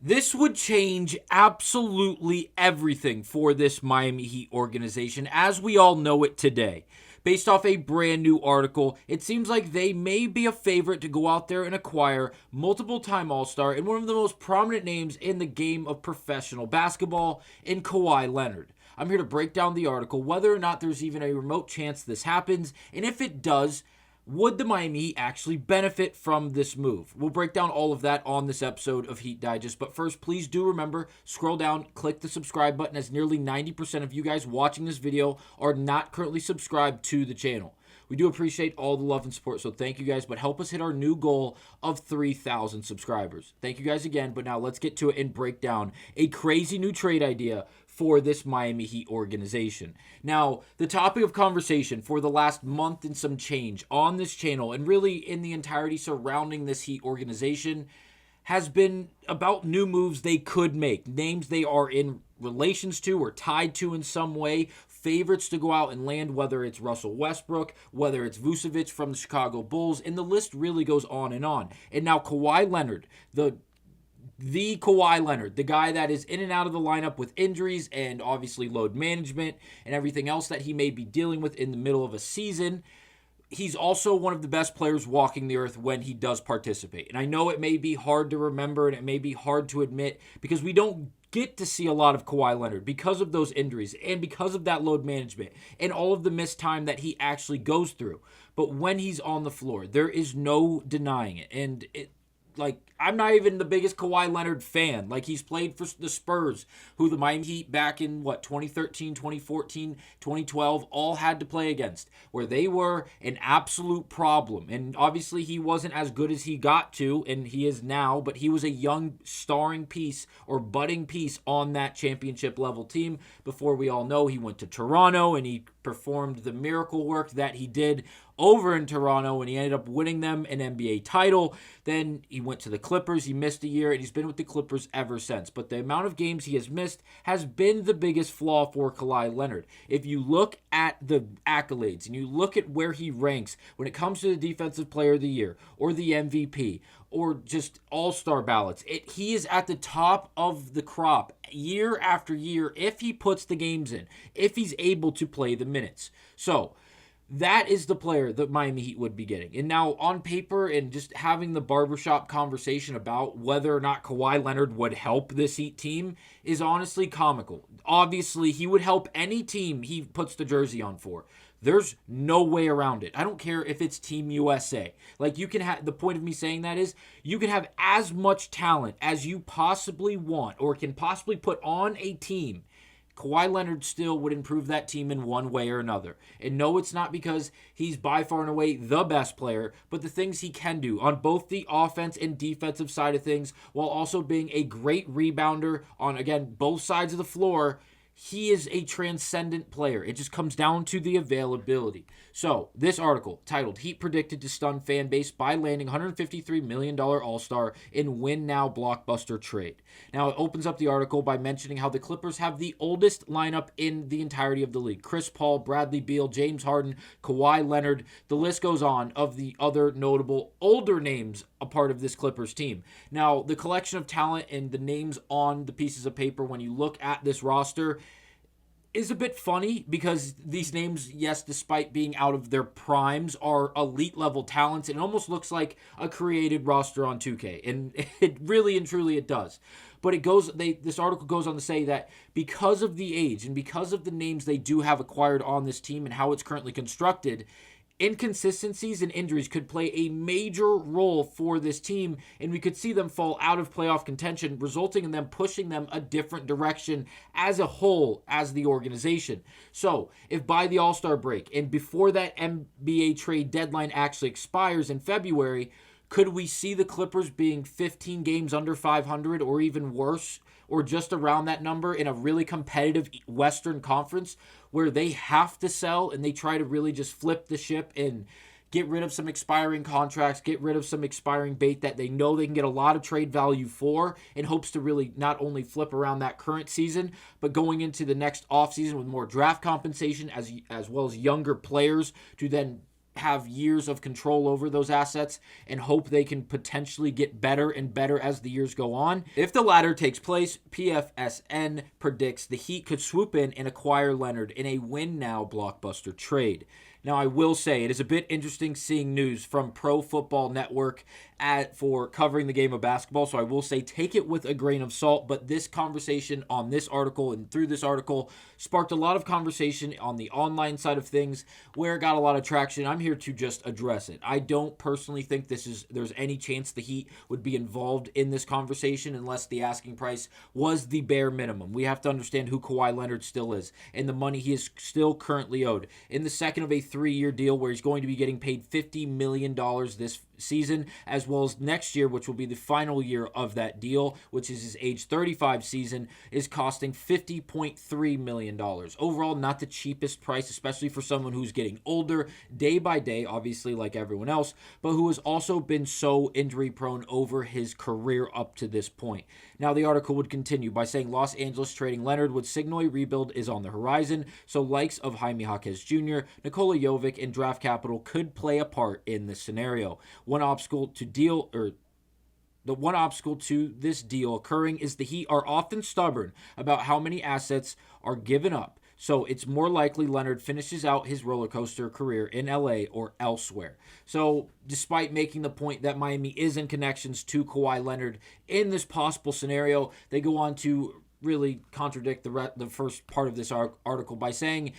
This would change absolutely everything for this Miami Heat organization as we all know it today. Based off a brand new article, it seems like they may be a favorite to go out there and acquire multiple-time All-Star and one of the most prominent names in the game of professional basketball in Kawhi Leonard. I'm here to break down the article, whether or not there's even a remote chance this happens, and if it does, would the Miami Heat actually benefit from this move? We'll break down all of that on this episode of Heat Digest. But first, please do remember, scroll down, click the subscribe button, as nearly 90% of you guys watching this video are not currently subscribed to the channel. We do appreciate all the love and support, so thank you guys. But help us hit our new goal of 3,000 subscribers. Thank you guys again. But now let's get to it and break down a crazy new trade idea for this Miami Heat organization. Now, the topic of conversation for the last month and some change on this channel, and really in the entirety surrounding this Heat organization, has been about new moves they could make, names they are in relations to or tied to in some way, favorites to go out and land, whether it's Russell Westbrook, whether it's Vucevic from the Chicago Bulls, and the list really goes on and on. And now Kawhi Leonard, the Kawhi Leonard, the guy that is in and out of the lineup with injuries and obviously load management and everything else that he may be dealing with in the middle of a season. He's also one of the best players walking the earth when he does participate. And I know it may be hard to remember and it may be hard to admit because we don't get to see a lot of Kawhi Leonard because of those injuries and because of that load management and all of the missed time that he actually goes through. But when he's on the floor, there is no denying it. And I'm not even the biggest Kawhi Leonard fan. He's played for the Spurs, who the Miami Heat back in, 2013, 2014, 2012, all had to play against, where they were an absolute problem. And obviously he wasn't as good as he got to, and he is now, but he was a young starring piece or budding piece on that championship level team before we all know he went to Toronto and he performed the miracle work that he did over in Toronto, and he ended up winning them an NBA title. Then he went to the Clippers. He missed a year, and he's been with the Clippers ever since. But the amount of games he has missed has been the biggest flaw for Kawhi Leonard. If you look at the accolades and you look at where he ranks when it comes to the Defensive Player of the Year or the MVP or just all-star ballots, he is at the top of the crop year after year if he puts the games in, if he's able to play the minutes. So that is the player that Miami Heat would be getting. And now on paper and just having the barbershop conversation about whether or not Kawhi Leonard would help this Heat team is honestly comical. Obviously, he would help any team he puts the jersey on for. There's no way around it. I don't care if it's Team USA. You can have, the point of me saying that is, you can have as much talent as you possibly want or can possibly put on a team. Kawhi Leonard still would improve that team in one way or another. And no, it's not because he's by far and away the best player, but the things he can do on both the offense and defensive side of things, while also being a great rebounder on, again, both sides of the floor. He is a transcendent player. It just comes down to the availability. So, this article titled Heat Predicted to Stun Fan Base by Landing $153 million All-Star in Win Now Blockbuster Trade. Now, it opens up the article by mentioning how the Clippers have the oldest lineup in the entirety of the league. Chris Paul, Bradley Beal, James Harden, Kawhi Leonard. The list goes on of the other notable older names a part of this Clippers team. Now, the collection of talent and the names on the pieces of paper when you look at this roster is a bit funny because these names, yes, despite being out of their primes, are elite level talents. It almost looks like a created roster on 2K, and it really and truly it does. But this article goes on to say that because of the age and because of the names they do have acquired on this team and how it's currently constructed, inconsistencies and injuries could play a major role for this team, and we could see them fall out of playoff contention, resulting in them pushing them a different direction as a whole as the organization. So, if by the All-Star break and before that NBA trade deadline actually expires in February, could we see the Clippers being 15 games under 500 or even worse, or just around that number in a really competitive Western Conference where they have to sell and they try to really just flip the ship and get rid of some expiring contracts, get rid of some expiring bait that they know they can get a lot of trade value for, in hopes to really not only flip around that current season, but going into the next offseason with more draft compensation as well as younger players to then have years of control over those assets and hope they can potentially get better and better as the years go on. If the latter takes place, PFSN predicts the Heat could swoop in and acquire Leonard in a win-now blockbuster trade. Now, I will say it is a bit interesting seeing news from Pro Football Network for covering the game of basketball, so I will say take it with a grain of salt, but this conversation on this article and through this article sparked a lot of conversation on the online side of things where it got a lot of traction. I'm here to just address it. I don't personally think there's any chance the Heat would be involved in this conversation unless the asking price was the bare minimum. We have to understand who Kawhi Leonard still is and the money he is still currently owed. In the second of a 3-year deal where he's going to be getting paid $50 million this season, as well as next year, which will be the final year of that deal, which is his age 35 season, is costing $50.3 million. Overall, not the cheapest price, especially for someone who's getting older day by day, obviously like everyone else, but who has also been so injury prone over his career up to this point. Now, the article would continue by saying Los Angeles trading Leonard would signal a rebuild is on the horizon, so likes of Jaime Jaquez Jr., Nikola Jovic, and draft capital could play a part in this scenario. The one obstacle to this deal occurring is the Heat are often stubborn about how many assets are given up. So it's more likely Leonard finishes out his roller coaster career in LA or elsewhere. So despite making the point that Miami is in connections to Kawhi Leonard in this possible scenario, they go on to really contradict the first part of this article by saying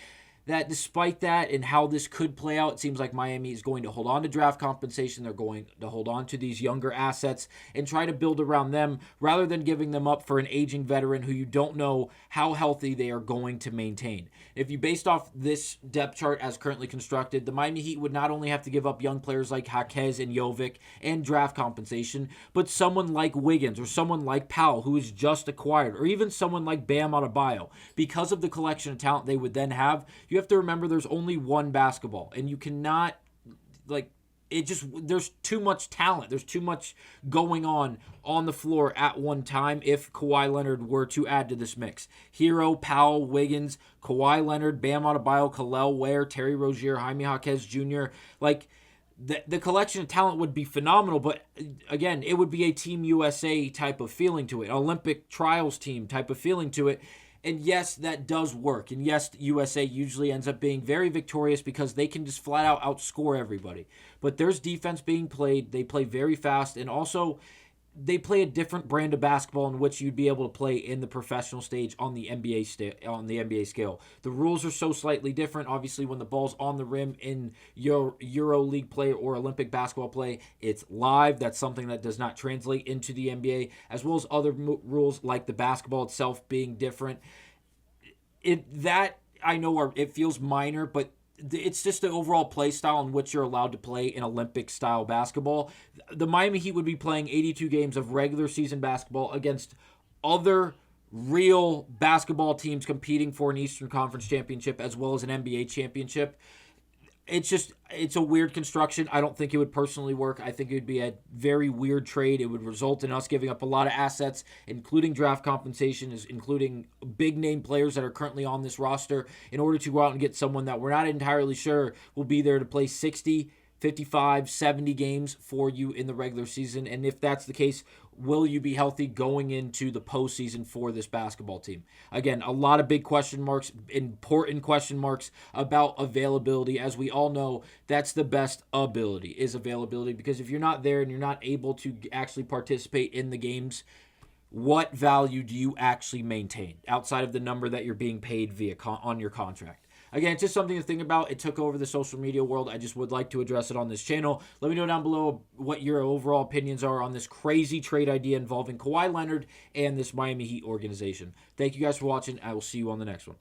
that despite that and how this could play out, it seems like Miami is going to hold on to draft compensation. They're going to hold on to these younger assets and try to build around them rather than giving them up for an aging veteran who you don't know how healthy they are going to maintain. If you based off this depth chart as currently constructed, the Miami Heat would not only have to give up young players like Jaquez and Jovic and draft compensation, but someone like Wiggins or someone like Powell who is just acquired, or even someone like Bam Adebayo. Because of the collection of talent they would then have, you have to remember there's only one basketball, and you cannot, there's too much talent. There's too much going on the floor at one time if Kawhi Leonard were to add to this mix. Hero, Powell, Wiggins, Kawhi Leonard, Bam Adebayo, Kel'el Ware, Terry Rozier, Jaime Jaquez Jr., the collection of talent would be phenomenal, but again, it would be a Team USA type of feeling to it, Olympic trials team type of feeling to it. And yes, that does work. And yes, USA usually ends up being very victorious because they can just flat out outscore everybody. But there's defense being played. They play very fast. And also, they play a different brand of basketball in which you'd be able to play in the professional stage on the NBA scale. The rules are so slightly different. Obviously, when the ball's on the rim in Euro League play or Olympic basketball play, it's live. That's something that does not translate into the NBA, as well as other rules like the basketball itself being different. I know it feels minor, but it's just the overall play style in which you're allowed to play in Olympic-style basketball. The Miami Heat would be playing 82 games of regular season basketball against other real basketball teams competing for an Eastern Conference championship as well as an NBA championship. It's a weird construction. I don't think it would personally work. I think it would be a very weird trade. It would result in us giving up a lot of assets, including draft compensation, including big name players that are currently on this roster, in order to go out and get someone that we're not entirely sure will be there to play 60, 55, 70 games for you in the regular season. And if that's the case, will you be healthy going into the postseason for this basketball team? Again, a lot of big question marks, important question marks about availability. As we all know, that's the best ability, is availability. Because if you're not there and you're not able to actually participate in the games, what value do you actually maintain outside of the number that you're being paid on your contract? Again, it's just something to think about. It took over the social media world. I just would like to address it on this channel. Let me know down below what your overall opinions are on this crazy trade idea involving Kawhi Leonard and this Miami Heat organization. Thank you guys for watching. I will see you on the next one.